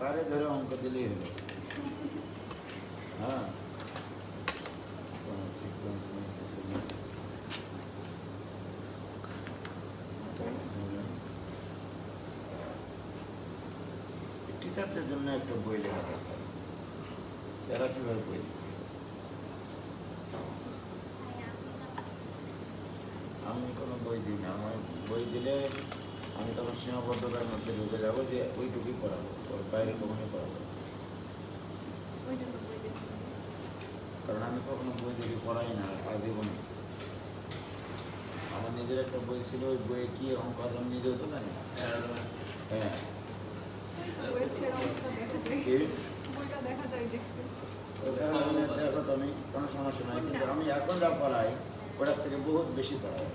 পারে ধরে অঙ্ক দিলেই হলো। হ্যাঁ, সিকোয়েন্স টিচারদের জন্য একটা বই লেখা দরকার। এরা কিভাবে বই দিবে? আমি কোনো বই দিই না। আমার বই দিলে আমি তখন সীমাবদ্ধতার মধ্যে ঢুকে যাবো যে ওইটুকুই পড়াবো, ওর বাইরে কখনোই পড়াবো। কারণ আমি কখনো বই দেখে পড়াই না আজীবনে। আমার নিজের একটা বই ছিল, ওই বইয়ে কি অঙ্ক আছে আমি নিজেও তো জানি না। হ্যাঁ, দেখো তুমি কোনো সমস্যা নাই, কিন্তু আমি এখন যা পড়াই ওটার থেকে বহুত বেশি পড়াই।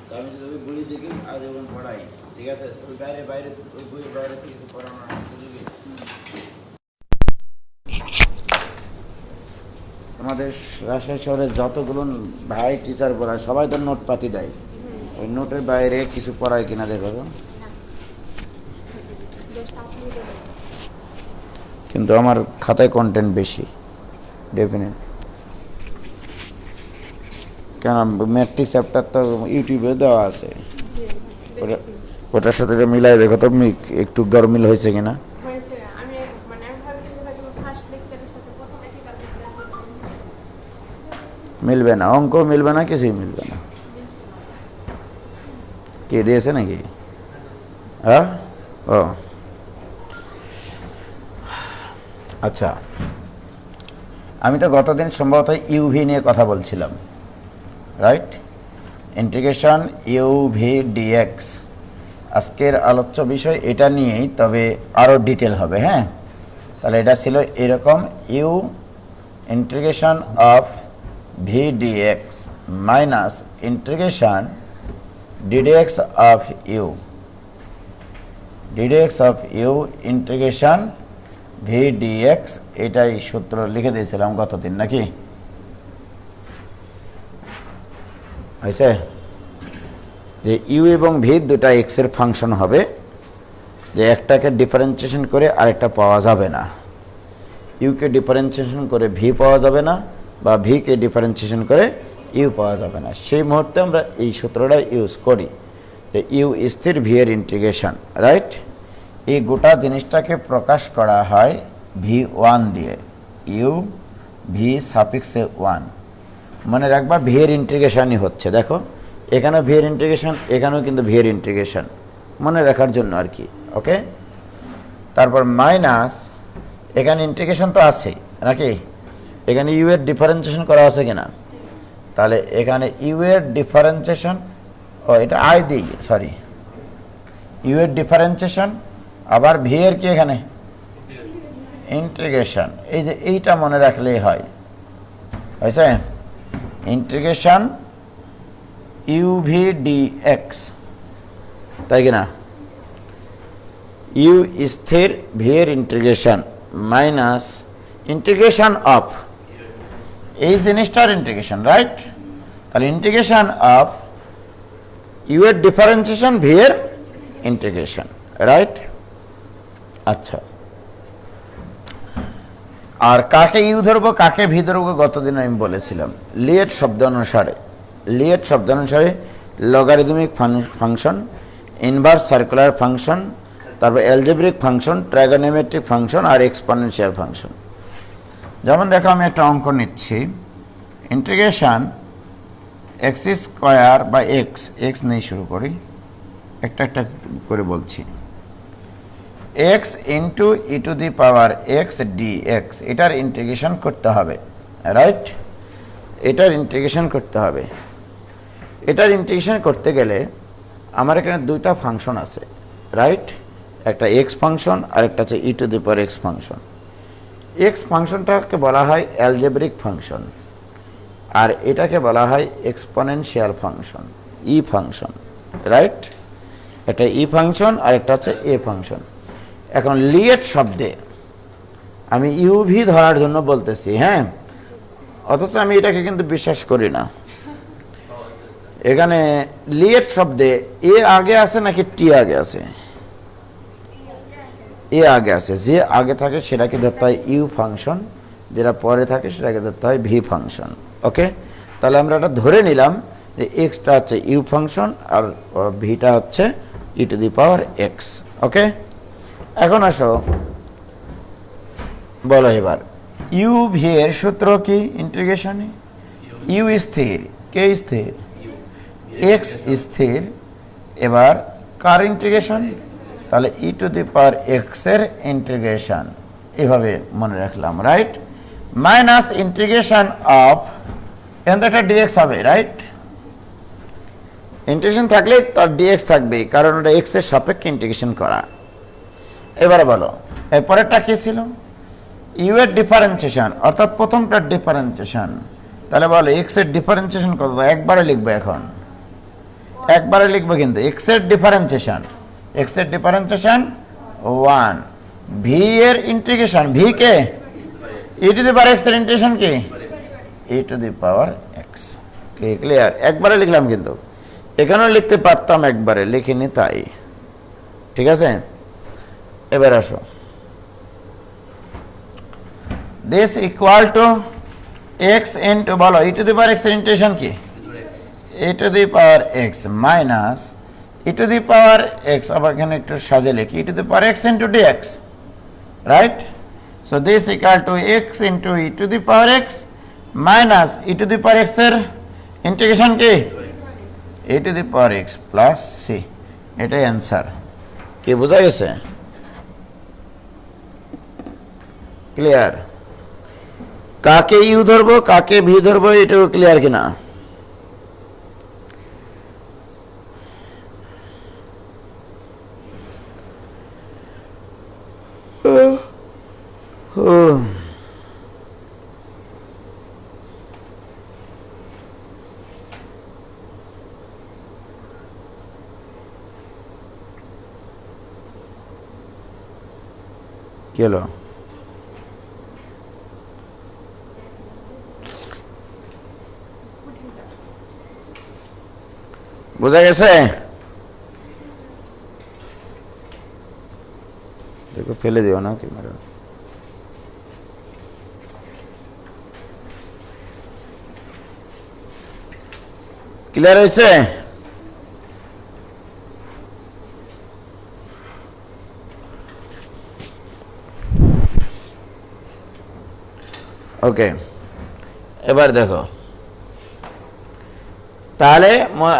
তো আমি যদি ওই বই দেখি আজীবন পড়াই, ঠিক আছে? ওই বাইরে বাইরে ওই বইয়ের বাইরে থেকে কিছু পড়ানোর সুযোগই নেই। আমাদের রাজশাহী শহরে যতগুলো ভাই টিচার পড়ায় সবাই তো নোট পাতি দেয়, ওই নোটের বাইরে কিছু পড়ায় কিনা দেখো তো। কিন্তু আমার খাতায় কন্টেন্ট বেশি ডেফিনেট। কেন ম্যাট্রিক্স চ্যাপ্টার তো ইউটিউবে দেওয়া আছে, ওটার সাথে মিলাই দেখো তো একটু গরমিল হয়েছে কিনা। মিলবে না, অঙ্ক মিলবে না, কিছুই মিলবে না। কে দিয়েছে নাকি? হ্যাঁ, ও আচ্ছা। আমি তো গতদিন সম্ভবত ইউভি নিয়ে কথা বলছিলাম, রাইট? ইন্টিগ্রেশন ইউভি ডিএক্স আজকের আলোচ্য বিষয় এটা নিয়েই, তবে আরও ডিটেল হবে। হ্যাঁ, তাহলে এটা ছিল এরকম, u integration of v dx minus integration d dx of u, d dx of u integration v dx, এটাই সূত্র লিখে দিয়েছিলাম গতদিন, নাকি হয়েছে? যে ইউ এবং ভি দুটা এক্সের ফাংশন হবে, যে একটাকে ডিফারেন্সিয়েশন করে আরেকটা পাওয়া যাবে না। ইউকে ডিফারেন্সিয়েশন করে ভি পাওয়া যাবে না, বা ভিকে ডিফারেন্সিয়েশন করে ইউ পাওয়া যাবে না। সেই মুহূর্তে আমরা এই সূত্রটা ইউজ করি, যে ইউ স্থির ভি এর ইন্টিগ্রেশন, রাইট? এই গোটা জিনিসটাকে প্রকাশ করা হয় ভি ওয়ান দিয়ে, ইউ ভি সাফিক্সে ওয়ান। মনে রাখবা ভি এর ইন্টিগ্রেশনই হচ্ছে, দেখো এখানেও ভি এর ইন্টিগ্রেশন, এখানেও কিন্তু ভি এর ইন্টিগ্রেশন, মনে রাখার জন্য আর কি। ওকে, তারপর মাইনাস, এখানে ইন্টিগ্রেশন তো আছেই নাকি, এখানে ইউ এর ডিফারেন্সিয়েশন করা আছে কিনা? তাহলে এখানে ইউ এর ডিফারেন্সিয়েশন, ও এটা আই দিই, সরি, ইউ এর ডিফারেন্সিয়েশন, আবার ভি এর কি এখানে ইন্টিগ্রেশন। এই যে এইটা মনে রাখলেই হয়, হয়েছে? Integration U V D x, তাই কিনা? ইউ স্থির ভি এর ইন্টিগ্রেশন মাইনাস ইন্টিগ্রেশন অফ এই জিনিসটার ইন্টিগ্রেশন, রাইট? তাহলে ইন্টিগ্রেশন অফ ইউ এর ডিফারেন্সিয়েশন ভি এর ইন্টিগ্রেশন, রাইট? আচ্ছা, আর কাকে ইউ ধরবো কাকে ভি ধরবো গতদিন আমি বলেছিলাম। লিয়েট শব্দ অনুসারে, লিয়েট শব্দ অনুসারে logarithmic function, inverse circular function, তারপর অ্যালজেব্রিক ফাংশন, ট্রাইগোনোমেট্রিক ফাংশন আর এক্সপোনেনশিয়াল ফাংশন। যেমন দেখো আমি একটা অঙ্ক নিচ্ছি, ইন্টিগ্রেশন এক্স স্কোয়ার বা এক্স, এক্স নিয়ে শুরু করি, একটা একটা করে বলছি, x into e to the power x D x, এটার ইন্টিগ্রেশন করতে হবে, রাইট? এটার ইন্টিগ্রেশন করতে হবে। এটার ইন্টিগ্রেশন করতে গেলে আমার এখানে দুইটা ফাংশন আছে, রাইট? একটা এক্স ফাংশন আর একটা হচ্ছে e to the power x function. X ফাংশনটাকে বলা হয় অ্যালজেব্রিক ফাংশন, আর এটাকে বলা হয় exponential function, e function, right? একটা ই ফাংশন আর একটা হচ্ছে এ ফাংশন। এখন লিয়েট শব্দে আমি ইউভি ধরার জন্য বলতেছি, হ্যাঁ, অথচ আমি এটাকে কিন্তু বিশ্বাস করি না। এখানে লিয়েট শব্দে এ আগে আছে নাকি টি আগে আছে? এ আগে আছে, যে আগে থাকে সেটাকে ধরতে হয় ইউ ফাংশন, যেটা পরে থাকে সেটাকে ধরতে হয় ভি ফাংশন। ওকে, তাহলে আমরা এটা ধরে নিলাম যে এক্সটা হচ্ছে ইউ ফাংশন আর ভিটা হচ্ছে e to the power x. ওকে, এখন আসো বলো এবার ইউ ভি এর সূত্র কি ইন্টিগ্রেশনে? ইউ স্থির, কে স্থির? এক্স স্থির। এবার কার ইন্টিগ্রেশন? তাহলে e to the power x এর ইন্টিগ্রেশন, এভাবে মনে রাখলাম, রাইট? মাইনাস ইন্টিগ্রেশন অফ, এখান থেকে একটা ডিএক্স হবে, রাইট? ইন্টিগ্রেশন থাকলে তার ডিএক্স থাকবেই, কারণ ওটা এক্স এর সাপেক্ষে ইন্টিগ্রেশন করা। এবারে বলো এরপরেরটা কি ছিল? ইউ এর ডিফারেন্সিয়েশন, অর্থাৎ প্রথমটার ডিফারেন্সিয়েশন। তাহলে বলো এক্স এর ডিফারেন্সিয়েশন কত? একবারে লিখবে, এখন একবারে লিখবে, কিন্তু এক্স এর ডিফারেন্সিয়েশন, এক্স এর ডিফারেন্সিয়েশন 1। ভি এর ইন্টিগ্রেশন, ভি কে e to the power x এর ইন্টিগ্রেশন কি e to the power x. কি ক্লিয়ার? একবারে লিখলাম, কিন্তু এখানেও লিখতে পারতাম, একবারে লিখিনি তাই। ঠিক আছে, এবার আসো this equal to x into, বলো e to the power x এর ইন্টিগ্রেশন কি e to the power x minus e to the power x, আবার এখানে একটু সাজে লিখি, e to the power x into dx, right? So this equal to x into e to the power x minus e to the power x এর integration কি e to the power x plus c. এটাই answer. কি বোঝা গেছে? Clear? কাকে you ধরবো কাকে V ধরবো এটাও ক্লিয়ার কিনা? কি হলো? বোঝা গেছে? দেখো ফেলে দিও না ক্যামেরা। ক্লিয়ার হয়েছে? ওকে, এবার দেখো, তাহলে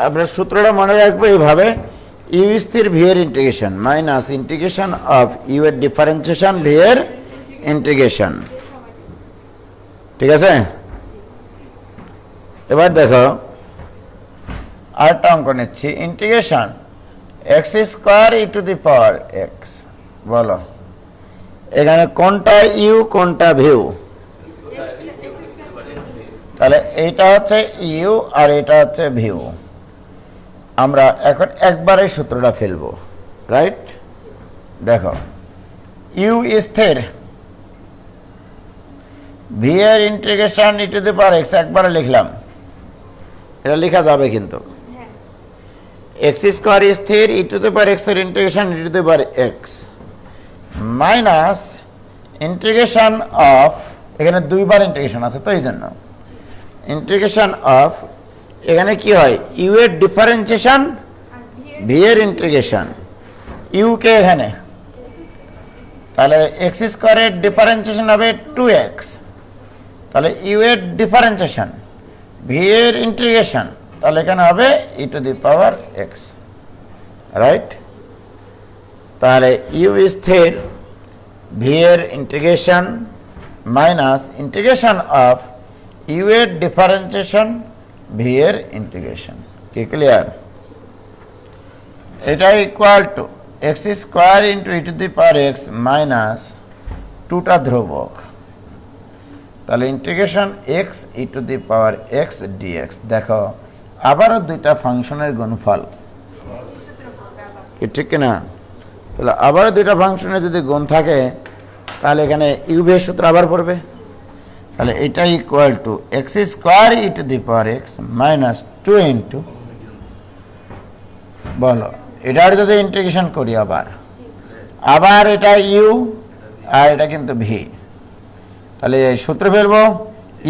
আমরা সূত্রটা মনে রাখবো এইভাবে, ইউ স্থির ভি এর integration minus integration of u এর ডিফারেন্সিয়েশন ভি এর ইন্টিগ্রেশন। ঠিক আছে, এবার দেখো আরেকটা অঙ্ক নিচ্ছি, integration x square e to the power x. বলো এখানে কোনটা ইউ কোনটা ভিউ? তাহলে এইটা হচ্ছে ইউ আর এটা হচ্ছে ভিউ। আমরা এখন একবারে সূত্রটা ফেলবো, রাইট? দেখো ইউ স্থির, ভি এর integration e to the power x, একবারে লিখলাম, এটা লেখা যাবে কিন্তু। এক্স স্কোয়ার স্থির ই টু দি পাওয়ার এক্স এর integration e to the power x minus integration of, এখানে দুইবার ইন্টিগ্রেশন আছে তো এই জন্য, ইন্টিগ্রেশন অফ, এখানে কি হয় ইউ এর ডিফারেন্সিয়েশন ভি এর ইন্টিগ্রেশন, ইউ কে এখানে, তাহলে এক্স স্কোয়ারের ডিফারেন্সিয়েশন হবে 2x, তাহলে ইউ এর ডিফারেন্সিয়েশন ভি এর ইন্টিগ্রেশন, তাহলে এখানে হবে e to the power x, right? তাহলে ইউ স্থির ভি এর integration minus integration of u এর ডিফারেন্সিয়েশন ভি এর ইন্টিগ্রেশন। কি ক্লিয়ার? এটা equal to x square into e to the power x minus 2টা ধ্রুবক, তাহলে integration x e to the power x dx. দেখো আবারও দুইটা ফাংশনের গুণফল, কি ঠিক কিনা? তাহলে আবারও দুইটা ফাংশনের যদি গুণ থাকে তাহলে এখানে ইউ ভি এর সূত্র আবার পড়বে, তাহলে এটা equal to x square e to the power x minus 2 into, বলো এটার যদি ইন্টিগ্রেশন করি আবার এটা ইউ, আর এটা কিন্তু ভি। তাহলে সূত্র ফেলবো,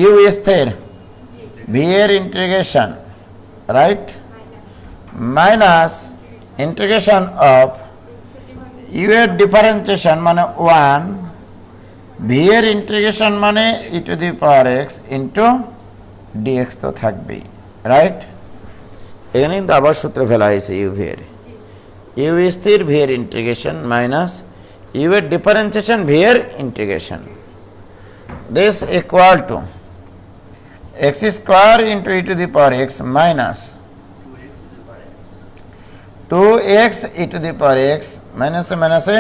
ইউ স্থির, ভি এর integration, right, minus integration of u এর ডিফারেন্সিয়েশন মানে 1, ভি এর ইন্টিগ্রেশন মানে e to the power x into dx তো থাকবেই, রাইট। এখানে কিন্তু আবার সূত্র ফেলা হয়েছে ইউ ভি এর, ইউ স্থির ভি এর ইন্টিগ্রেশন মাইনাস ইউ এর ডিফারেন্সিয়েশন ভি এর integration, this equal to x square into e to the power x minus 2x e to the power x মাইনাসে মাইনাসে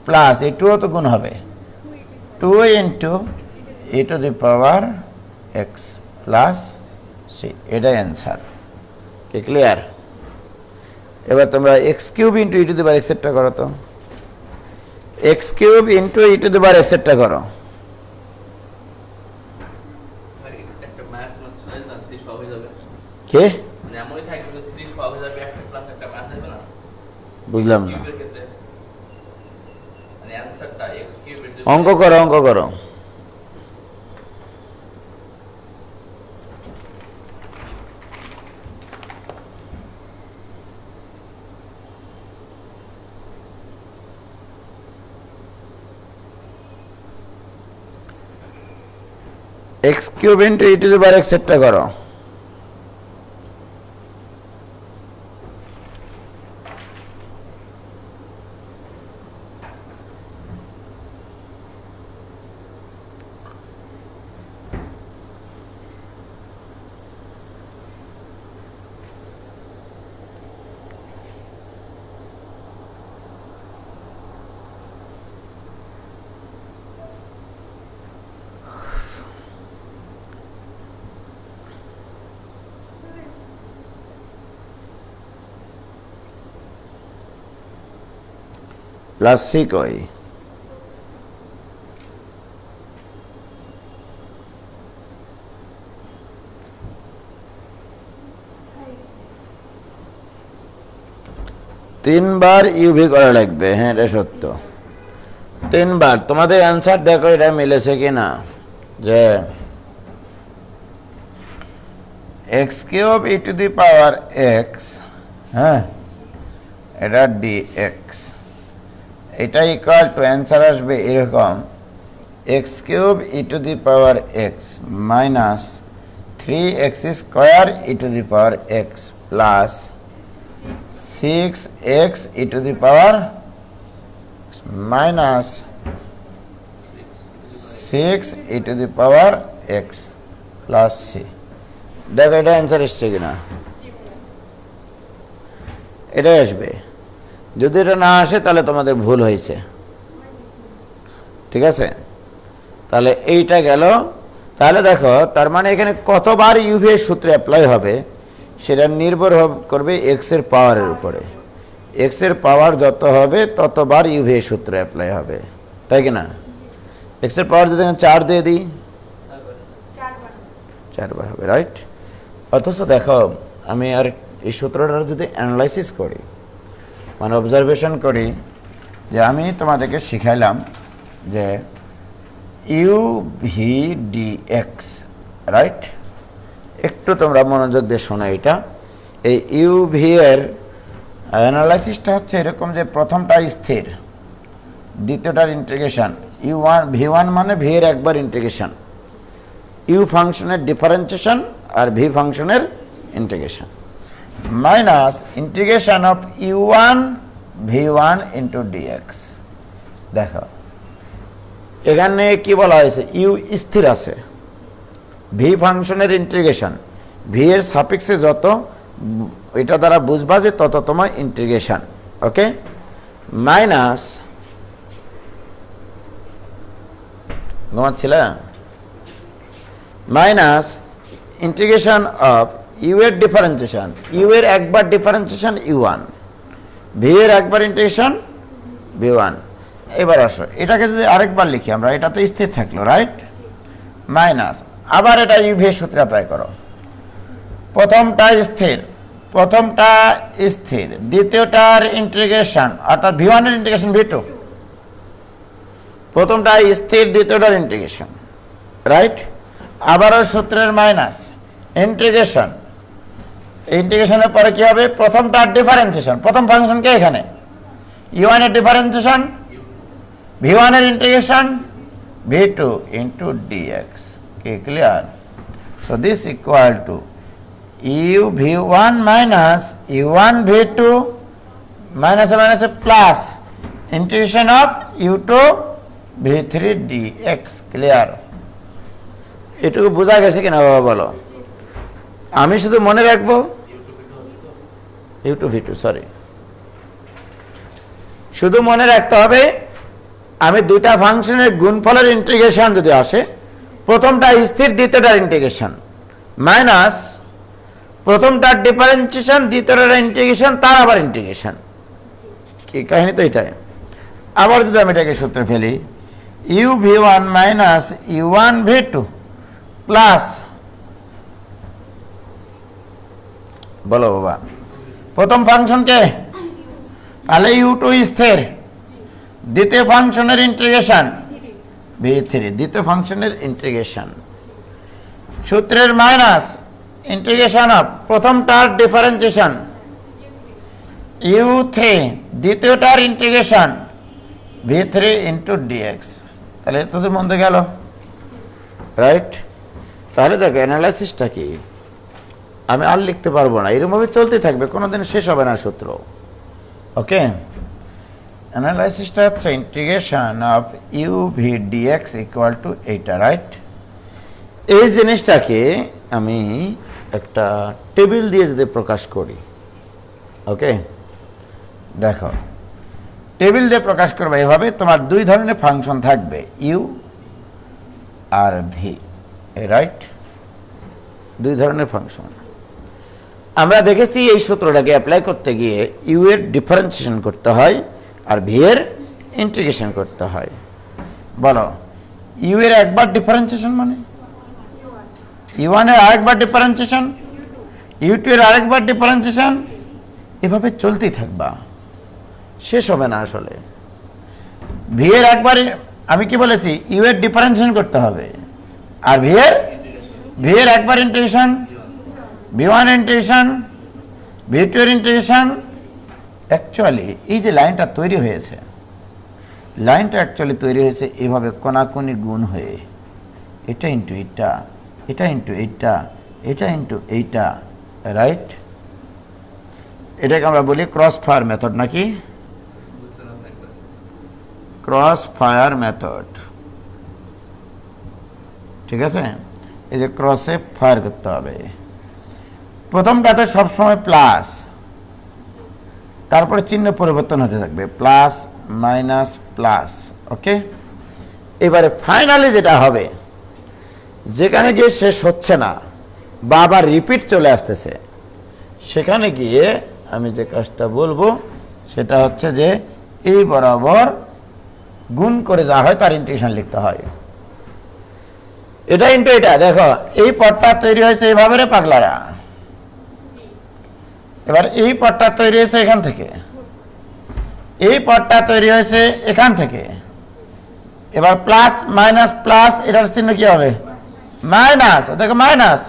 প্লাস, এই 2 তো গুণ হবে, 2 into e to the power x plus c, এটাই answer. কি clear? এবার তোমরা x cube into e to the power এক্সেটটা করো তো, x cube into e to the power এক্সেটটা করো। কে বুঝলাম না, অঙ্ক করো, অঙ্ক করো। X cube into e to the power x সেটটা করো। প্লাস সি কই? তিনবার ইউভি করা লাগবে, হ্যাঁ এটা সত্য, তিনবার। তোমাদের অ্যান্সার দেখো এটা মিলেছে কিনা, যে x cube e to the power x, হ্যাঁ এটা ডি এক্স, এটা ইকুয়াল টু অ্যান্সার আসবে এরকম, x cube e to the power x minus 3x square e to the power x plus 6x e to the power minus 6 e to the power x plus c. দেখো এটা answer এসছে কিনা, এটাই আসবে। যদি এটা না আসে তাহলে তোমাদের ভুল হয়েছে, ঠিক আছে? তাহলে এইটা গেল। তাহলে দেখো তার মানে এখানে কতবার ইউভি এর সূত্র অ্যাপ্লাই হবে সেটা নির্ভর করবে এক্স এর পাওয়ারের উপরে। এক্স এর পাওয়ার যত হবে ততবার ইউভি এর সূত্র অ্যাপ্লাই হবে, তাই কি না? এক্স এর পাওয়ার যদি 4 দিয়ে দিই 4 বার হবে, রাইট? অথচ দেখো আমি আর এই সূত্রটা যদি অ্যানালাইসিস করি, মানে অবজারভেশন করি, যে আমি তোমাদেরকে শিখাইলাম যে U V D x, right? একটু তোমরা মনোযোগ দিয়ে শোনো এটা। এই ইউ ভি এর অ্যানালাইসিসটা হচ্ছে এরকম যে প্রথমটা স্থির, দ্বিতীয়টার integration, u one v one মানে ভি এর একবার ইন্টিগ্রেশন, ইউ ফাংশনের ডিফারেন্সিয়েশন আর ভি ফাংশনের integration, minus integration of u one v one into dx. দেখো এখানে কি বলা হয়েছে, ইউ স্থির আছে, ভি ফাংশনের ইন্টিগ্রেশন, ভি এর সাপিক্সে যত, এটা দ্বারা বুঝবা যে তত তোমার ইন্টিগ্রেশন, ওকে, মাইনাস ঘুমাচ্ছিল, মাইনাস ইন্টিগ্রেশন অফ ইউ এর ডিফারেন্সিয়েশন, ইউ এর একবার ডিফারেন্সিয়েশন ইউ ওয়ান, ভি এর একবার ইন্টিগ্রেশন ভি ওয়ান। এবার আসো এটাকে যদি আরেকবার লিখি আমরা, এটা তো স্থির থাকলো, রাইট? মাইনাস আবার এটা ইউভি এর সূত্রে অ্যাপ্লাই করো, প্রথমটা স্থির, প্রথমটা স্থির, দ্বিতীয়টার ইন্টিগ্রেশন অর্থাৎ v1 এর ইন্টিগ্রেশন v2, প্রথমটা স্থির দ্বিতীয়টার ইন্টিগ্রেশন, রাইট? আবারও সূত্রের মাইনাস ইন্টিগ্রেশন, ইন্টিগ্রেশনের পরে কি হবে? প্রথমটার ডিফারেন্সিয়েশন, প্রথম ফাংশনকে এখানে u1 এর ডিফারেন্সিয়েশন, v1 এর ইন্টিগ্রেশন v2 ইন্টু dx, কি clear? So this equal two u v1 minus u1 v2 মাইনাসে মাইনাসে plus integration of u2 v3 dx, clear? এটুকু বোঝা গেছে কিনা বাবা বলো? আমি শুধু মনে রাখবো u2 v2, সরি, শুধু মনে রাখতে হবে আমি দুইটা ফাংশনের গুণফলের ইন্টিগ্রেশন যদি আসে, প্রথমটা স্থির দ্বিতীয়টার ইন্টিগ্রেশন মাইনাস প্রথমটার ডিফারেন্সিয়েশন দ্বিতীয়টার ইন্টিগ্রেশন তার আবার ইন্টিগ্রেশন, কি কাহিনী তো এটাই। আবার যদি আমি এটাকে সূত্রে ফেলি u v1 minus u1 v2 plus, বলো বাবা, প্রথম ফাংশনকে তাহলে u2 স্থির, দ্বিতীয় ফাংশনের ইন্টিগ্রেশন v3, দ্বিতীয় ফাংশনের ইন্টিগ্রেশন, সূত্রের মাইনাস ইন্টিগ্রেশন অফ প্রথমটার ডিফারেন্সিয়েশন u3, দ্বিতীয়টার ইন্টিগ্রেশন v3 ইন্টু dx, তাহলে তোদের মধ্যে গেল, রাইট? তাহলে দেখো অ্যানালাইসিসটা কি, আমি আর লিখতে পারবো না, এরকমভাবে চলতে থাকবে, কোনোদিন শেষ হবে না সূত্র। ওকে, অ্যানালাইসিসটা হচ্ছে integration of u v dx equal to এইটা, রাইট? এই জিনিসটাকে আমি একটা টেবিল দিয়ে যদি প্রকাশ করি, ওকে, দেখো টেবিল দিয়ে প্রকাশ করবে এভাবে, তোমার দুই ধরনের ফাংশন থাকবে, ইউ আর ভি, রাইট? দুই ধরনের ফাংশন আমরা দেখেছি। এই সূত্রটাকে অ্যাপ্লাই করতে গিয়ে ইউ এর ডিফারেন্সিয়েশন করতে হয় আর ভি এর ইন্টিগ্রেশন করতে হয়। বলো, ইউ এর একবার ডিফারেন্সিয়েশন মানে u1 এর আরেকবার ডিফারেন্সিয়েশন, u2 এর আরেকবার ডিফারেন্সিয়েশন, এভাবে চলতেই থাকবা, শেষ হবে না আসলে। ভি এর একবার, আমি কি বলেছি, ইউ এর ডিফারেন্সিয়েশন করতে হবে আর ভি এর একবার ইন্টিগ্রেশন, v1 ইন্টিগ্রেশন, v2 এর ইন্টিগ্রেশন। অ্যাকচুয়ালি এই যে লাইনটা তৈরি হয়েছে, লাইনটা অ্যাকচুয়ালি তৈরি হয়েছে এভাবে কোনাকুনি গুণ হয়ে, এটা ইন্টু এইটা, এটা ইন্টু এইটা, এটা ইন্টু এইটা, রাইট? এটাকে আমরা বলি ক্রস ফায়ার মেথড, নাকি? ক্রস ফায়ার মেথড, ঠিক আছে? এই যে ক্রসে ফায়ার করতে হবে, প্রথমটাতে সবসময় প্লাস, তারপরে চিহ্ন পরিবর্তন হতে থাকবে, প্লাস মাইনাস প্লাস, ওকে? এবারে ফাইনালি যেটা হবে, যেখানে গিয়ে শেষ হচ্ছে না বা আবার রিপিট চলে আসতেছে, সেখানে গিয়ে আমি যে কাজটা বলবো সেটা হচ্ছে যে এই বরাবর গুণ করে যা হয় তার ইন্টিগ্রেশন লিখতে হয়। এটা ইন্টু এটা, দেখো এই পদটা তৈরি হয়েছে এইভাবে রে পাগলারা, এবার এই পদটা তৈরি হয়েছে এখান থেকে, এই পদটা তৈরি হয়েছে এখান থেকে, এবার প্লাস মাইনাস প্লাস, এটার চিহ্ন কি হবে? মাইনাস, দেখো মাইনাস।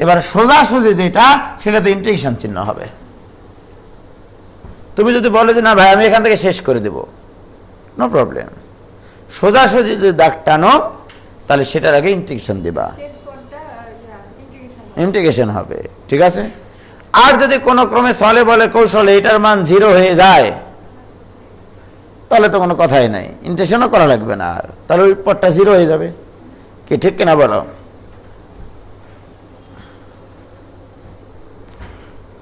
এবার সোজাসুজি যেটা, সেটাতে ইন্টিগ্রেশন চিহ্ন হবে। তুমি যদি বলো যে না ভাই আমি এখান থেকে শেষ করে দেব, নো প্রবলেম, সোজাসুজি যদি দাগ টানো তাহলে সেটার আগে ইন্টিগ্রেশন দিবা, ইন্টিগ্রেশন হবে, ঠিক আছে? আর যদি কোনো ক্রমে ছলে বলে কৌশলে এটার মান 0 হয়ে যায়, তাহলে তো কোনো কথাই নাই, ইন্টিগ্রেশনও করা লাগবে না, আর তাহলে ওই পদটা 0 হয়ে যাবে, কি ঠিক কিনা বলো?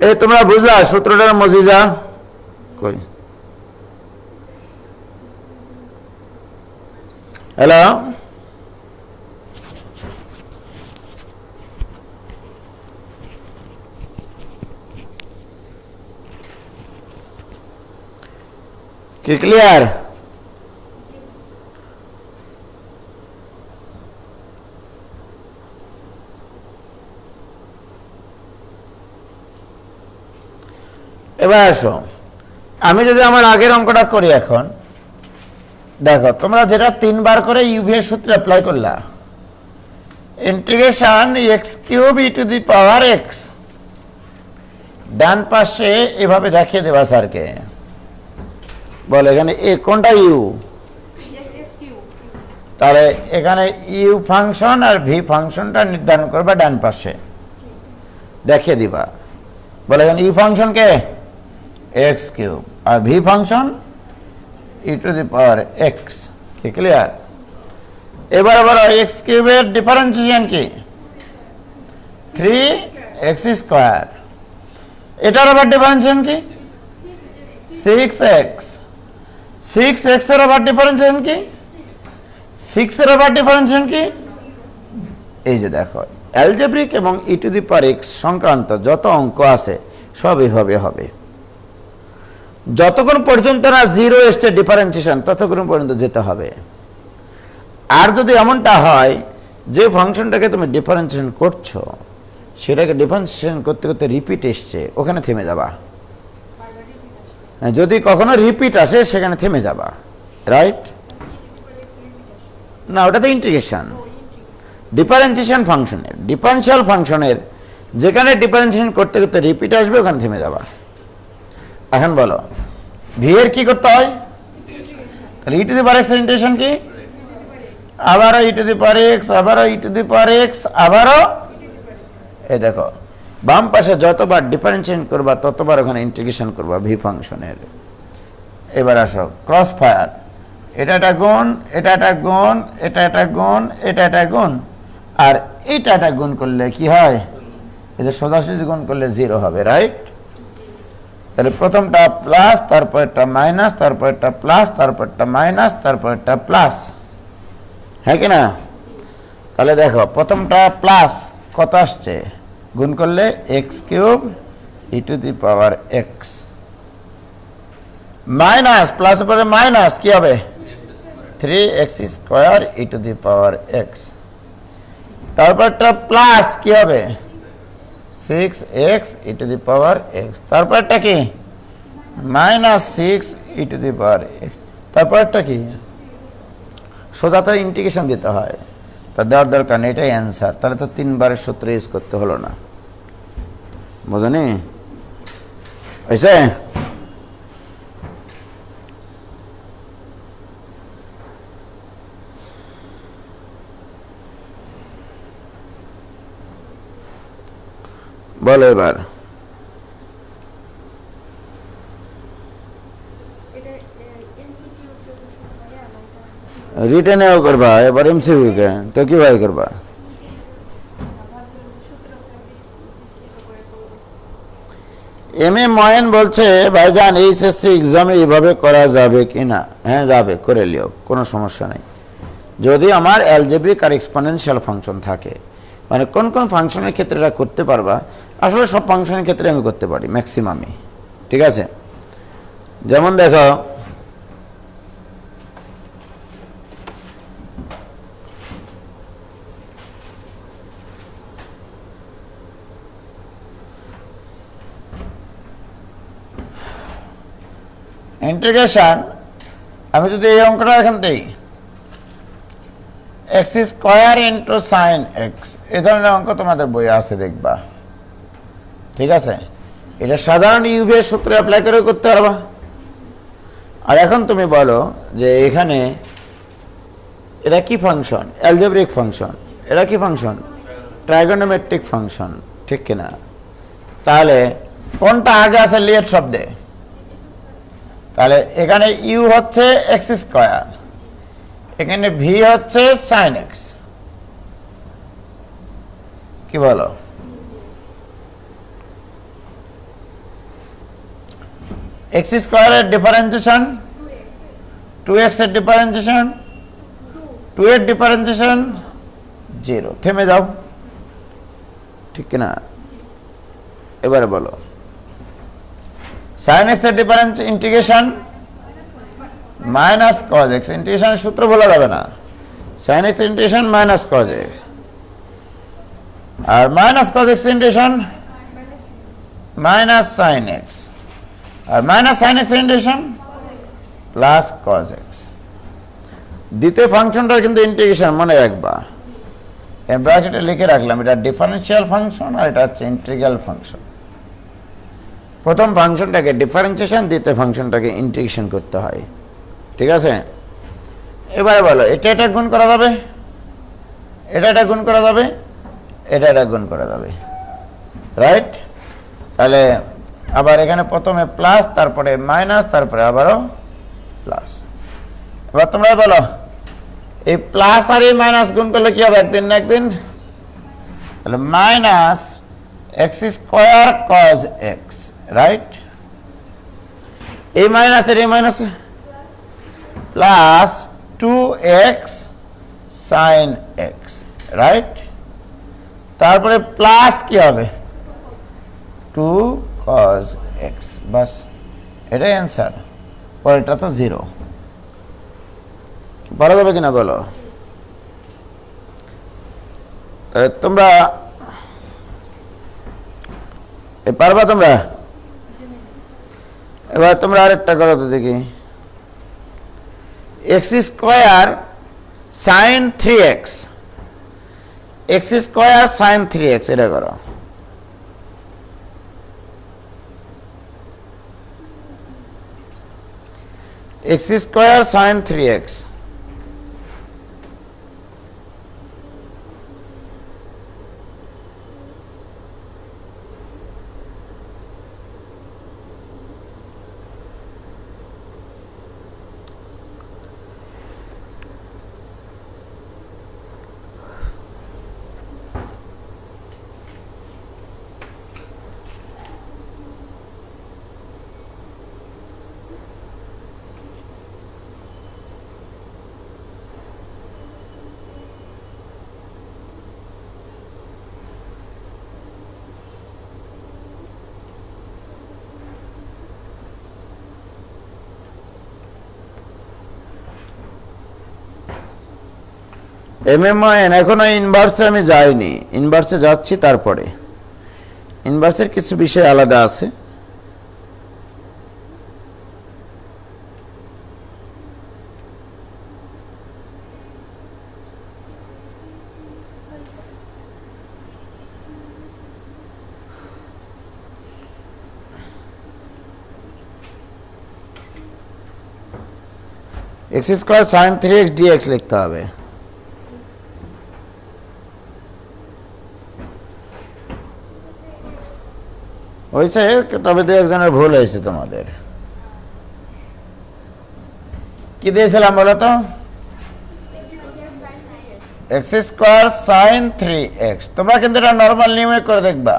এই তোমরা বুঝলা সূত্রটার মজিজা? কই হ্যালো, কি ক্লিয়ার? এবার আসো, আমি যদি আমার আগের অঙ্কটা করি এখন, দেখো তোমরা যেটা 3 বার করে ইউভি এর সূত্র অ্যাপ্লাই করলা, integration x cube e to the power x, ডান পাশে এভাবে দেখিয়ে দেবা স্যারকে, বলে এখানে এ কোনটা ইউ, তাহলে এখানে ইউ ফাংশন আর ভি ফাংশনটা নির্ধারণ করবা ডান পাশে দেখিয়ে দিবা, বলে এখানে ইউ ফাংশন কে এক্স কিউব আর v function e to the power x. কি ক্লিয়ার? এবার বলো এক্স কিউবের ডিফারেন্সিয়েশন কি 3x স্কয়ার, এটার আবার ডিফারেন্সিয়েশন কি 6x, 6x এর আবার ডিফারেন্সিয়েশন কি 6 এর আবার ডিফারেন্সিয়েশন কি, এই যে দেখো অ্যালজেব্রিক এবং ই টু দি পাওয়ার এক্স সংক্রান্ত যত অঙ্ক আছে সব এইভাবে হবে, যতক্ষণ পর্যন্ত না জিরো এসছে ডিফারেন্সিয়েশন ততক্ষণ পর্যন্ত যেতে হবে। আর যদি এমনটা হয় যে ফাংশনটাকে তুমি ডিফারেন্সিয়েশন করছো সেটাকে ডিফারেন্সিয়েশন করতে করতে রিপিট এসছে, ওখানে থেমে যাবা। যদি কখনো রিপিট আসে সেখানে থেমে যাবা, রাইট? না, ওটা তো ইন্টিগ্রেশন। ডিফারেন্সিয়েশন ফাংশনের, ডিফারেন্সিয়াল ফাংশনের যেখানে ডিফারেন্সিয়েশন করতে করতে রিপিট আসবে ওখানে থেমে যাবা। এখন বলো ভি এর কি করতে হয়, তাহলে e to the power x integration কি, আবারও ই টু দি পাওয়ার এক্স, আবারও ই টু দি পাওয়ার এক্স, আবারও এই দেখো বাম পাশে যতবার ডিফারেন্সিয়েশন করবা ততবার ওখানে ইন্টিগ্রেশন করবা ভি ফাংশনের। এবার আসো ক্রস ফায়ার, এটা একটা গুণ, এটা একটা গুণ, এটা একটা গুণ, এটা একটা গুণ, আর এটা একটা গুণ করলে কি হয়, এই যে সোজাসুজি গুণ করলে 0 হবে, রাইট? তাহলে প্রথমটা প্লাস, তারপরটা মাইনাস, তারপরটা প্লাস, তারপরটা মাইনাস, তারপরটা প্লাস, হ্যাঁ কি না? তাহলে দেখো প্রথমটা প্লাস কত আসছে, গুণ করলে x cube e to the power x, minus প্লাসের পরে মাইনাস কি হবে 3x square e to the power x, তারপরটা প্লাস কি হবে 6x e to the power x, তারপরটা কি minus 6 e to the power x, তারপরটা কি সোজাতে ইন্টিগ্রেশন দিতে হয়, তা দেওয়ার দরকার নেই, এটাই অ্যান্সার। তাহলে তো 3 বারের সূত্র ইউজ করতে হলো না, বুঝনি হয়েছে? বলো এবার রিটেনেও করবা, এবার এমসিকিউ কে তো কিভাবে করবা? এম এ ময়েন বলছে ভাইজান এইচএসসি এক্সামে এইভাবে করা যাবে কি না? হ্যাঁ যাবে, করে লিও, কোনো সমস্যা নেই, যদি আমার অ্যালজেব্রিক আর এক্সপোনেনশিয়াল ফাংশন থাকে। মানে কোন কোন ফাংশনের ক্ষেত্রে এটা করতে পারবা, আসলে সব ফাংশনের ক্ষেত্রে আমি করতে পারি ম্যাক্সিমামই, ঠিক আছে? যেমন দেখো ইন্টিগ্রেশন, আমি যদি এই অঙ্কটা এখান দেই x square into sine x, এই ধরনের অঙ্ক তোমাদের বই আছে দেখবা, ঠিক আছে? এটা সাধারণ ইউভি এর সূত্রে অ্যাপ্লাই করে করতে পারবা। আর এখন তুমি বলো যে এখানে এটা কি ফাংশন, অ্যালজেব্রিক ফাংশন, এটা কি ফাংশন ট্রাইগোনোমেট্রিক ফাংশন, ঠিক কিনা? তাহলে কোনটা আগে আছে লিয়েট শব্দে, তাহলে এখানে ইউ হচ্ছে এক্স স্কয়ার, এখানে ভি হচ্ছে সাইন এক্স, কি বলো? এক্স স্কয়ারের ডিফারেন্সিয়েশন 2x এর ডিফারেন্সিয়েশন 2 এর ডিফারেন্সিয়েশন 0, থেমে যাও, ঠিক কিনা? এবারে বলো সাইন এক্স এর difference integration minus cos x, ইন্টিগ্রেশনের সূত্র বলা যাবে না, sine x integration minus cos x, আর minus cos x integration minus sine x, আর minus sine x integration plus cos x. দ্বিতীয় ফাংশনটার কিন্তু ইন্টিগ্রেশন মনে রাখবা, ব্র্যাকেটে লিখে রাখলাম, এটা ডিফারেনশিয়াল ফাংশন আর এটা হচ্ছে ইন্টিগ্রাল ফাংশন। প্রথম ফাংশনটাকে ডিফারেন্সিয়েশন, দ্বিতীয় ফাংশনটাকে ইন্টিগ্রেশন করতে হয়, ঠিক আছে? এবারে বলো, এটা গুণ করা যাবে, এটা গুণ করা যাবে, এটা গুণ করা যাবে, রাইট? তাহলে আবার এখানে প্রথমে প্লাস, তারপরে মাইনাস, তারপরে আবারও প্লাস। এবার তোমরা বলো, এই প্লাস আর এই মাইনাস গুণ করলে কি হবে একদিন না একদিন? তাহলে minus x square cos x, right? এই মাইনাস আর এই minus plus 2x sine x, right? তারপরে প্লাস কি হবে 2 cos x, বাস এটাই অ্যান্সার। পরেরটা তো 0। বলা যাবে কিনা বলো? তাহলে তোমরা পারবা তোমরা? এবার তোমরা আরেকটা করো তো দেখি, x square sine 3x, x square sine 3x, এটা করো। x square sine 3x, MMN এখনো ইনভার্সে আমি যাইনি, ইনভার্সে যাচ্ছি। তারপরে ইনভার্সের কিছু বিষয় আলাদা আছে। x square sine 3x dx লিখতে হবে। হয়েছে, তবে দু একজনের ভুল হয়েছে। তোমাদের কি দিয়েছিলাম বলো তো? x square sine 3x। তোমরা কিন্তু এটা নর্মাল নিয়মে করে দেখবা,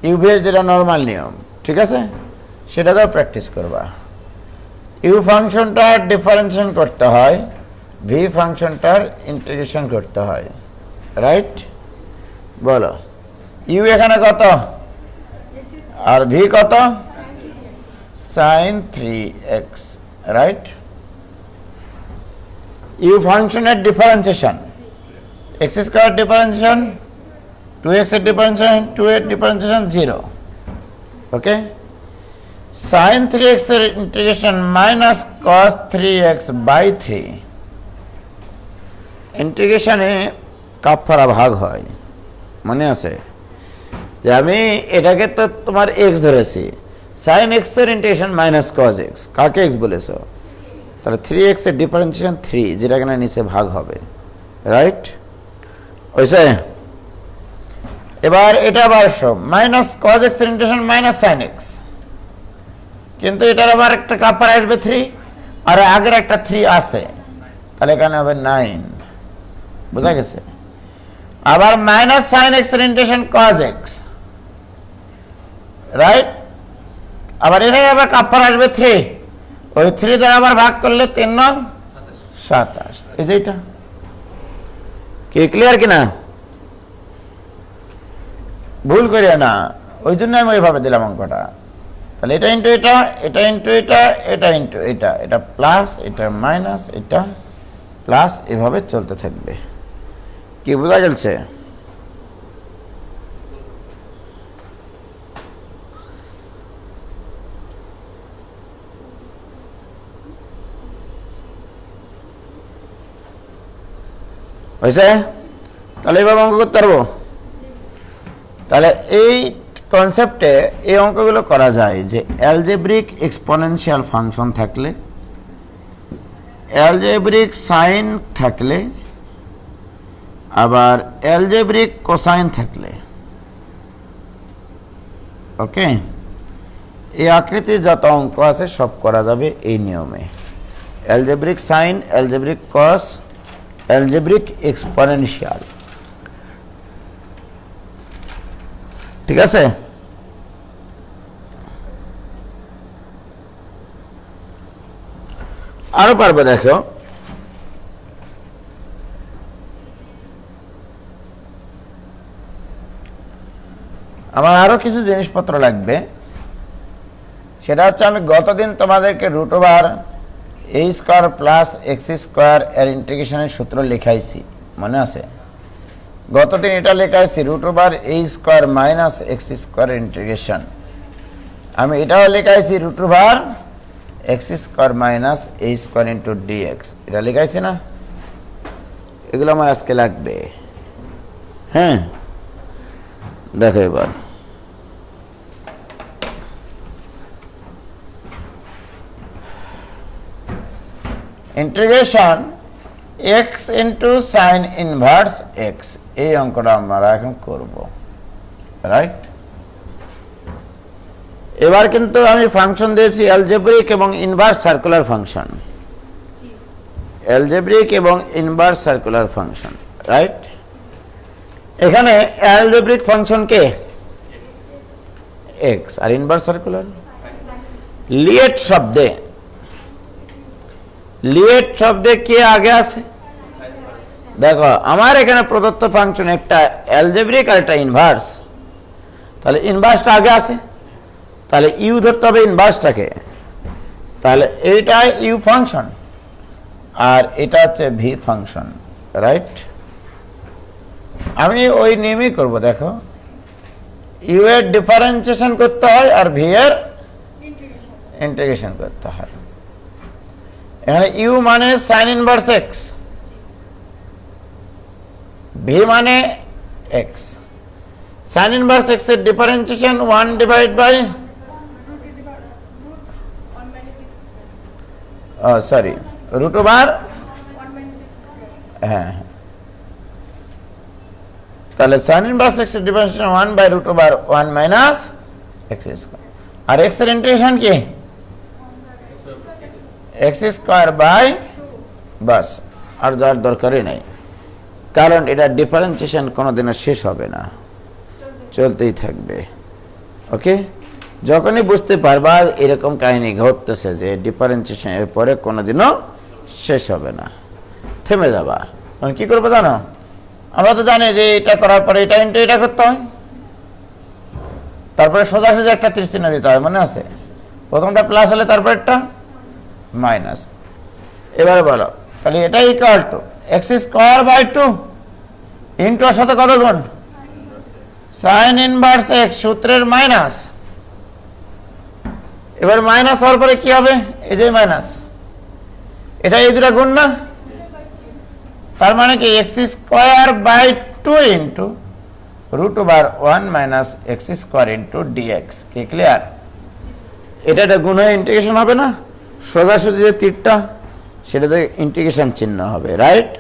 ইউভিএস যেটা নর্মাল নিয়ম, ঠিক আছে? সেটাতেও প্র্যাকটিস করবা। ইউ ফাংশনটার ডিফারেন্সিয়েশন করতে হয়, ভি ফাংশনটার ইন্টিগ্রেশন করতে হয়, রাইট? বলো, ইউ এখানে কত আর ভি কত? Sine 3x, right? ইউ ফাংশনের differentiation, x square differentiation, 2x এর ডিফারেন্সিয়েশন, 2 এর ডিফারেন্সিয়েশন 0, ওকে? সাইন 3x এর integration minus cos 3x by 3। ইন্টিগ্রেশনে কাপফারা ভাগ হয়, মনে আছে? যে আমি এটাকে তো তোমার x ধরেছি, সাইন x এর ইন্টিগ্রেশন মাইনাস কস x, কাকে x বলেছ? তাহলে 3x এর ডিফারেন্সিয়েশন 3, যেটা কিনা নিচে ভাগ হবে, রাইট? হয়েছে? এবার এটা আবার মাইনাস কস x এর ইন্টিগ্রেশন মাইনাস সাইন x, কিন্তু এটার আবার একটা কাপড় আসবে 3, আর আগের একটা 3 আছে, তাহলে এখানে হবে 9। বোঝা গেছে? আবার মাইনাস সাইন এক্স এর ইন্টিগ্রেশন কস এক্স, রাইট? আবার এটাই আবার কাপড় আসবে 3, ওই 3 দ্বারা আবার ভাগ করলে 3 9 27। এই যে এটা কি ক্লিয়ার কিনা? ভুল করিও না, ওই জন্য আমি ওইভাবে দিলাম অঙ্কটা। তাহলে এটা ইন্টু এটা, এটা ইন্টু এটা, এটা ইন্টু এটা, এটা প্লাস, এটা মাইনাস, এটা প্লাস, এভাবে চলতে থাকবে। কি বোঝা গেছে? হয়েছে? তাহলে এবার অঙ্ক করতে পারবো। তাহলে এই কনসেপ্টে এই অঙ্কগুলো করা যায় যে অ্যালজেব্রিক এক্সপোনেনশিয়াল ফাংশন থাকলে, অ্যালজেব্রিক সাইন থাকলে, আবার অ্যালজেব্রিক কোসাইন থাকলে, ওকে, এই আকৃতির যত অঙ্ক আছে সব করা যাবে এই নিয়মে। অ্যালজেব্রিক সাইন, অ্যালজেব্রিক কস, অ্যালজেব্রিক এক্সপোনেনশিয়াল। ঠিক আছে? আরো পারবে, দেখো আমার আরো কিছু জিনিসপত্র লাগবে। সেটা হচ্ছে আমি গতদিন তোমাদেরকে root over a square plus x square এর ইন্টিগ্রেশনের সূত্র লেখাইছি, মনে আছে? গতদিন এটা লেখাইছি root over a square minus x square integration. আমি এটাও লেখাইছি root over x square minus a square into dx, এটা লেখাইছি না? এগুলো আমার আজকে লাগবে। হ্যাঁ, দেখো এবার integration x into sine inverse x, এই অঙ্কটা আমরা এখন করব, রাইট? এবার কিন্তু আমি ফাংশন দিয়েছি অ্যালজেব্রিক এবং ইনভার্স সার্কুলার ফাংশন, অ্যালজেব্রিক এবং ইনভার্স সার্কুলার ফাংশন, রাইট? এখানে অ্যালজেব্রিক ফাংশন কে? এক্স। আর ইনভার্স সার্কুলার লিয়েট শব্দে, লিয়েট শব্দে কে আগে আছে? দেখো আমার এখানে প্রদত্ত ফাংশন একটা অ্যালজেব্রিক আর একটা ইনভার্স, তাহলে ইনভার্সটা আগে আছে, তাহলে ইউ ধরতে হবে ইনভার্সটাকে, তাহলে এইটা ইউ ফাংশন আর এটা হচ্ছে ভি ফাংশন, রাইট? আমি ওই নিয়মই করব। দেখো ইউ এর ডিফারেন্সিয়েশন করতে হয় আর ভি এর ইন্টিগ্রেশন করতে হয়। এখানে ইউ মানে সাইন ইনভার্স এক্স, ভি মানে এক্স। সাইন ইনভার্স এক্স এর differentiation 1 divide by sorry root over, হ্যাঁ, তাহলে সাইন ইনভার্স এক্স এর differentiation 1 by root over 1 minus x square, আর এক্স এর ইন্টিগ্রেশন কি? এক্স স্কয়ার বাই, বাস, আর যার দরকারই নাই, কারণ এটা ডিফারেন্সিয়েশন কোনোদিনও শেষ হবে না, চলতেই থাকবে। ওকে, যখনই বুঝতে পারবা এরকম কাহিনী ঘটতেছে যে ডিফারেন্সিয়েশন এর পরে কোনোদিনও শেষ হবে না, থেমে যাবা, তখন কি করবো জানো? আমরা তো জানি যে এটা করার পরে এটা ইন্টু এটা করতে হয়, তারপরে সোজাসুজি একটা তীর চিহ্ন দিতে হয়, মনে আছে? প্রথমটা প্লাস হলে তারপর একটা মাইনাস। এবারে বলো, তাহলে এটা equal to x square by 2 into এর সাথে কত গুণ? সাইন ইনভার্স এক্স, সূত্রের মাইনাস। এবার মাইনাস হওয়ার পরে কি হবে? এই যে মাইনাস, এটা এই দুটা গুণ না, তার মানে কি x square by 2 into root over 1 minus x square into dx. কি ক্লিয়ার? এটা একটা গুণ হয়ে ইন্টিগ্রেশন হবে না, সোজাসুজি যে তীরটা সেটাতে ইন্টিগ্রেশন চিহ্ন হবে, রাইট?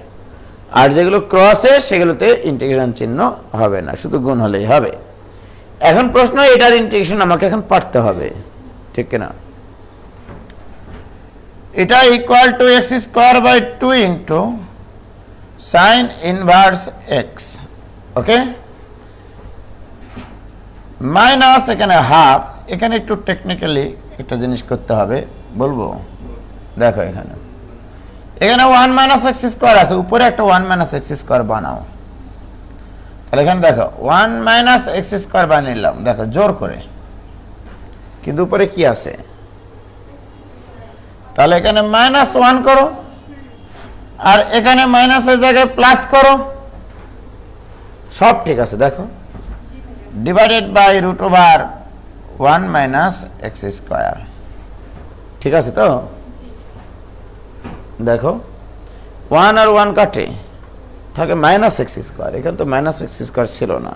আর যেগুলো ক্রসে সেগুলোতে ইন্টিগ্রেশন চিহ্ন হবে না, শুধু গুণ হলেই হবে। এখন প্রশ্ন, এটার ইন্টিগ্রেশন আমাকে এখন পারতে হবে, ঠিক কিনা? এটা equal to x square by 2 into sine inverse x, okay, minus এখানে হাফ। এখানে একটু টেকনিক্যালি একটা জিনিস করতে হবে, বলবো। দেখো এখানে 1 মাইনাস এক্স স্কোয়ার আছে, উপরে একটা 1 মাইনাস এক্স স্কোয়ার বানাও। তাহলে এখানে দেখো 1 মাইনাস এক্স স্কোয়ার বানিয়ে নিলাম, দেখো জোর করে, কিন্তু উপরে কি আছে? তাহলে এখানে -1 করো, আর এখানে মাইনাসের জায়গায় প্লাস করো, সব ঠিক আছে। দেখো divided by root over 1 minus x square, ঠিক আছে তো? দেখো 1 আর 1 কাটে, থাকে মাইনাস এক্স স্কোয়ার, এখানে তো মাইনাস এক্স স্কোয়ার ছিল না,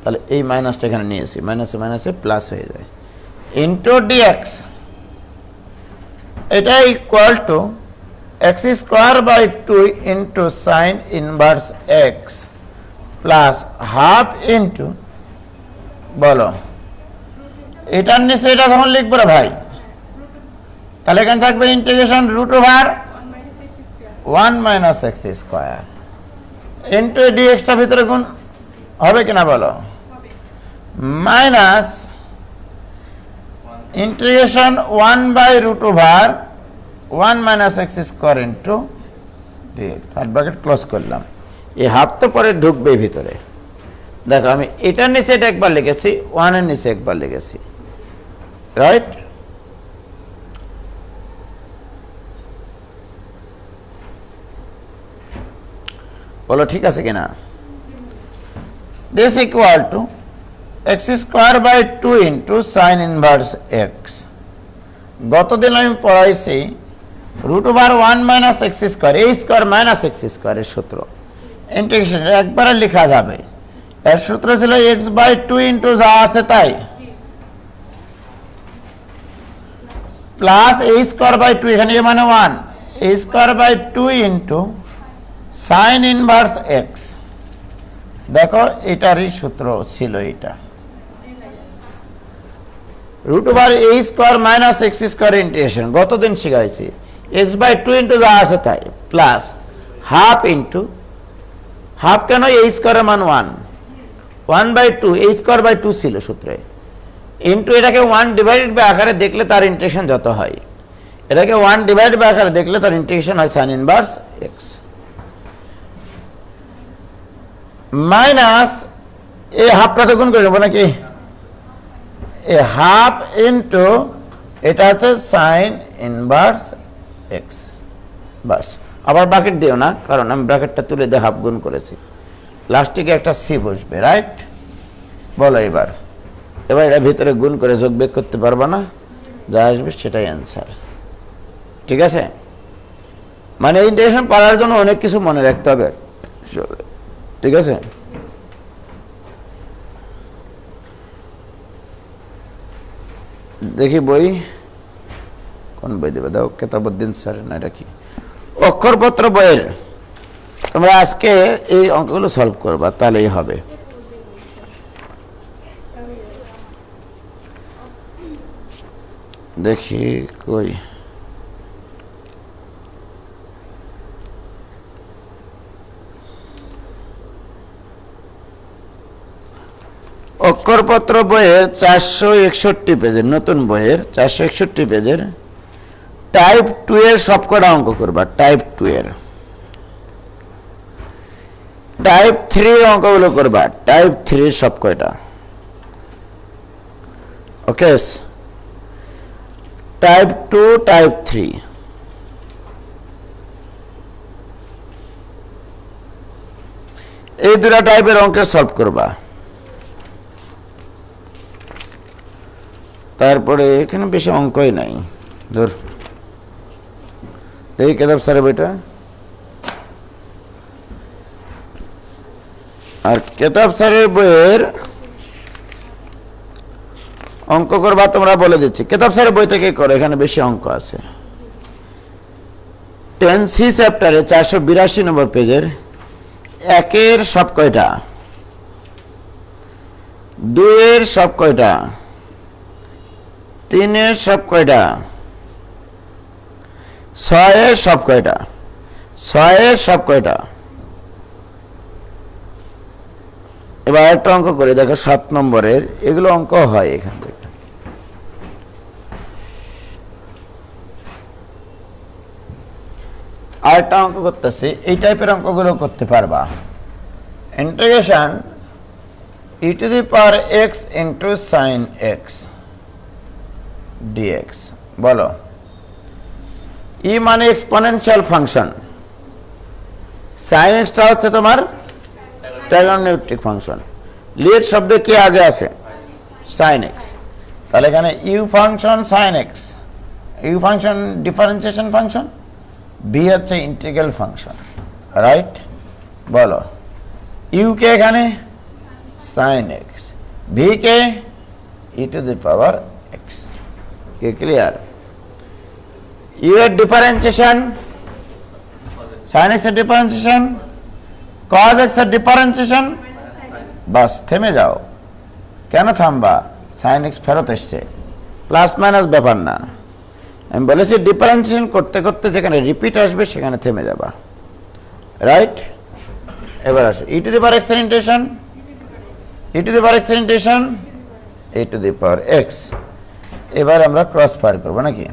তাহলে এই মাইনাসটা এখানে নিয়েছি, মাইনাসে মাইনাসে প্লাস হয়ে যায়, ইন্টু ডিএক্স, এটা equal to x square by 2 into sine inverse x plus half into, বলো এটার নিচে এটা যখন লিখবো রে ভাই, তাহলে এখানে থাকবে integration root over 1 minus x square into ডিএক্সটা ভিতরে গুণ হবে কিনা বলো, minus integration 1 by root over 1 minus x square into dx, third bracket close করলাম, এই হাফ তো পরে ঢুকবে ভিতরে। দেখো আমি এটার নিচে এটা একবার লিখেছি, 1 এর নিচে একবার লিখেছি, রাইট? বলো ঠিক আছে কিনা? This equal to x square by 2 into sine inverse x, গতদিন আমি পড়াইছি root over 1 minus x square, এই স্কোয়ার মাইনাস এক্স স্কোয়ারের সূত্র, ইন্টিগ্রেশন একবারে লেখা যাবে, এর সূত্র ছিল এক্স বাই 2 ইন্টু যা আছে তাই প্লাস এ স্কোয়ার বাই 2, এখানে মানে 1, a square by 2 into sine inverse x, দেখো এটারই সূত্র ছিল এটা, root over a square minus x square integration গতদিন শিখাইছি, এক্স বাই 2 ইন্টু যা আছে তাই প্লাস হাফ ইন্টু, হাফ কেন, এ স্কোয়ারের মান 1 বাই 2, এ স্কোয়ার বাই 2 ছিল সূত্রে, ইন্টু এটাকে 1 ডিভাইডেড বাই আকারে দেখলে তার ইন্টিগ্রেশন যত হয়, এটাকে 1 ডিভাইডেড বাই আকারে দেখলে তার ইন্টিগ্রেশন হয় সাইন ইনভার্স এক্স, মাইনাস এই হাফটা তো গুণ করে দেবো নাকি, এ হাফ ইন্টু এটা হচ্ছে সাইন ইনভার্স এক্স, বাস। আবার ব্র্যাকেট দিও না, কারণ আমি ব্র্যাকেটটা তুলে দিয়ে হাফ গুণ করেছি, লাস্টিকে একটা সি বসবে, রাইট? বলো এবার এটা ভিতরে গুণ করে যোগ বিয়োগ করতে পারবা না, যা আসবে সেটাই অ্যান্সার, ঠিক আছে? মানে ইন্টিগ্রেশন পারার জন্য অনেক কিছু মনে রাখতে হবে, ঠিক আছে? দেখি বই, কোন বই দেবে, দাও কেতাবুদ্দিন স্যার না এটা কি, অক্ষরপত্র বইয়ের, তোমরা আজকে এই অঙ্কগুলো সলভ করবা, তাহলেই হবে। দেখি কই, অক্ষরপত্র বইয়ের 461 পেজের, নতুন বইয়ের 461 পেজের টাইপ 2 এর সবকটা অঙ্ক করবা, টাইপ 2 এর, টাইপ 3 অঙ্কগুলো করবা, টাইপ 3 সবকটা, ওকে? টাইপ 2 টাইপ 3, এই দুটা টাইপের অঙ্কের সলভ করবা। তারপরে এখানে বেশি অঙ্কই নাই, ধর এই কেতাব স্যারের বইটা, আর কেতাব স্যারের বইয়ের অঙ্ক করবা তোমরা, বলে দিচ্ছি কেতাব স্যারের বই থেকে করো, এখানে বেশি অঙ্ক আছে। 10C চ্যাপ্টারে 482 নম্বর পেজের 1 এর সব কয়টা, 2 এর সব কয়টা, 3 এর সব কয়টা, 6 এর সব কয়টা, 6 এর সব কয়টা। এবার একটা অঙ্ক করে দেখো 7 নম্বরের, এগুলো অঙ্ক হয় এখান থেকে। আরেকটা অঙ্ক করতেছি, এই টাইপের অঙ্কগুলো করতে পারবা। Integration e to the power x into sine x dx, বলো ই মানে এক্সপোনেনশিয়াল ফাংশন, সাইন এক্সটা হচ্ছে তোমার ট্রাইগোনোমেট্রিক ফাংশন, লিয়েট শব্দে কি আগে আছে, সাইন এক্স, তাহলে এখানে u function sine x, u function differentiation function, v হচ্ছে ইন্টিগ্রাল ফাংশন, রাইট? বলো ইউ কে এখানে সাইন এক্স, ভি কে e to the power x. কি ক্লিয়ার? ইউ এর ডিফারেন্সিয়েশন, সাইন এক্স এর ডিফারেন্সিয়েশন, কজ এক্স এর ডিফারেন্সিয়েশন, বাস থেমে যাও। কেন থামবা? সাইন এক্স ফেরত এসছে, প্লাস মাইনাস ব্যাপার না। আমি বলেছি ডিফারেন্সিয়েশন করতে করতে যেখানে রিপিট আসবে সেখানে থেমে যাবা, রাইট? এবার আসো e to the power x এর integration, e to the power x এর integration, e to the power x. এবার আমরা ক্রস ফায়ার করবো নাকি?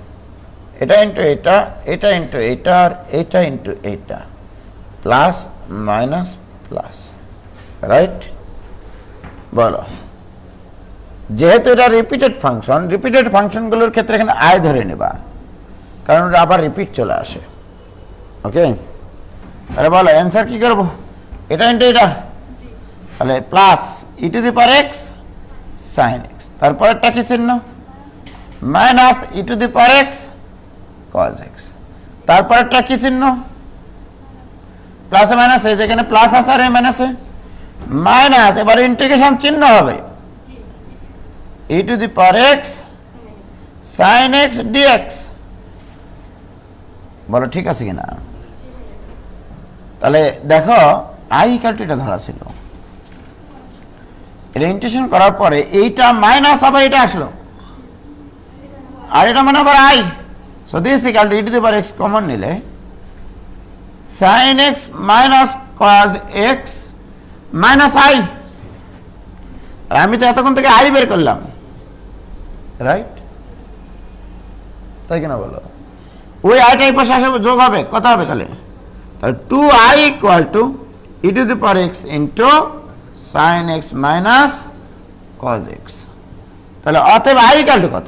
এটা ইন্টু এটা, এটা ইন্টু এটা, আর এটা ইন্টু এটা, প্লাস মাইনাস প্লাস, রাইট? বলো যেহেতু এটা রিপিটেড ফাংশন, রিপিটেড ফাংশনগুলোর ক্ষেত্রে এখানে আয় ধরে নেবা, কারণ ওটা আবার রিপিট চলে আসে। ওকে, তাহলে বলো অ্যান্সার কি করবো? এটা ইন্টু এটা, তাহলে plus e to the power x sine x, তারপরেরটা কি চিহ্ন? Minus e to the power x cos x, তারপরেরটা কি চিহ্ন? প্লাসে মাইনাস, এই যেখানে প্লাস আছে আর মাইনাসে মাইনাস, এবার ইন্টিগ্রেশন চিহ্ন হবে e to the power x sine x dx. বলো ঠিক আছে কিনা? তাহলে দেখো আই ইকুয়াল টু এটা ধরা ছিল, এটা ইন্টিগ্রেশন করার পরে এইটা মাইনাস আবার এটা আসলো, আর এটা মানে আবার I. So this equal to e to the power x common নিলে sine x minus cos x minus I. আর আমি তো এতক্ষণ থেকে আই বের করলাম, রাইট? তাই কিনা বলো? ওই আইটা এই পাশে আসে যোগ হবে, কত হবে তাহলে? তাহলে 2i equal to e to the power x into sine x minus cos x. তাহলে অতএব আই ইকুয়াল টু কত?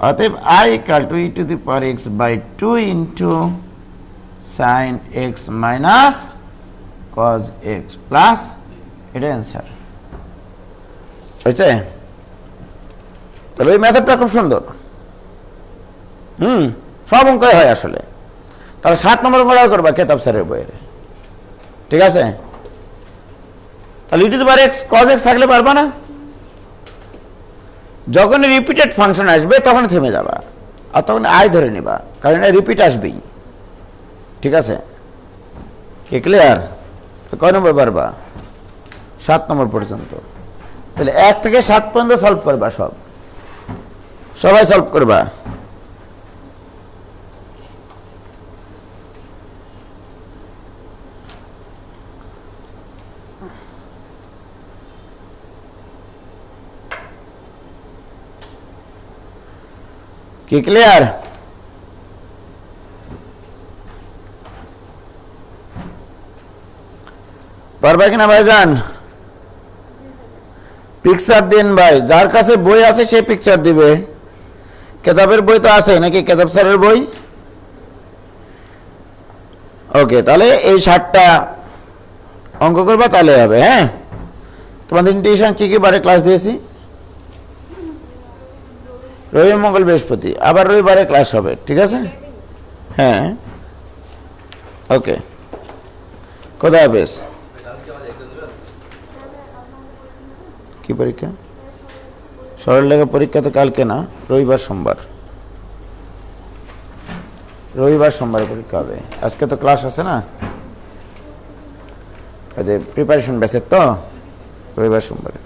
অতএব i equal to e to the power x by 2 into sine x minus cos x plus, এটা answer হয়েছে। তাহলে ওই মেথডটা খুব সুন্দর, সব অঙ্কই হয় আসলে। তাহলে 7 নম্বর পড়া করবা কেতাব স্যারের বইয়ের, ঠিক আছে? তাহলে e to the power x cos x থাকলে পারবা না, যখন রিপিটেড ফাংশন আসবে তখন থেমে যাবা, আর তখন আই ধরে নিবা, কারণ এটা রিপিট আসবেই, ঠিক আছে? কি ক্লিয়ার? কয় নম্বর পারবা? 7 নম্বর পর্যন্ত। তাহলে 1 থেকে 7 পর্যন্ত সলভ করবা, সবাই সলভ করবা। কি ক্লিয়ার? পারবা কিনা ভাইজান? পিকচার দিন ভাই, যার কাছে বই আছে সে পিকচার দিবে। কেতাবের বই তো আছে নাকি? কেতাব স্যারের বই। ওকে, তাহলে এই 7টা অঙ্ক করবা, তাহলে হবে। হ্যাঁ, তোমাদের ইন্টিগ্রেশন কি কি বারে ক্লাস দিয়েছি? রবি মঙ্গল বৃহস্পতি, আবার রবিবারে ক্লাস হবে, ঠিক আছে? হ্যাঁ, ওকে, খোদা হাফেজ। কি পরীক্ষা? সরলরেখা পরীক্ষা তো কালকে না, রবিবার সোমবারে পরীক্ষা হবে। আজকে তো ক্লাস আছে না, প্রিপারেশন ব্যাচের, তো রবিবার সোমবারে।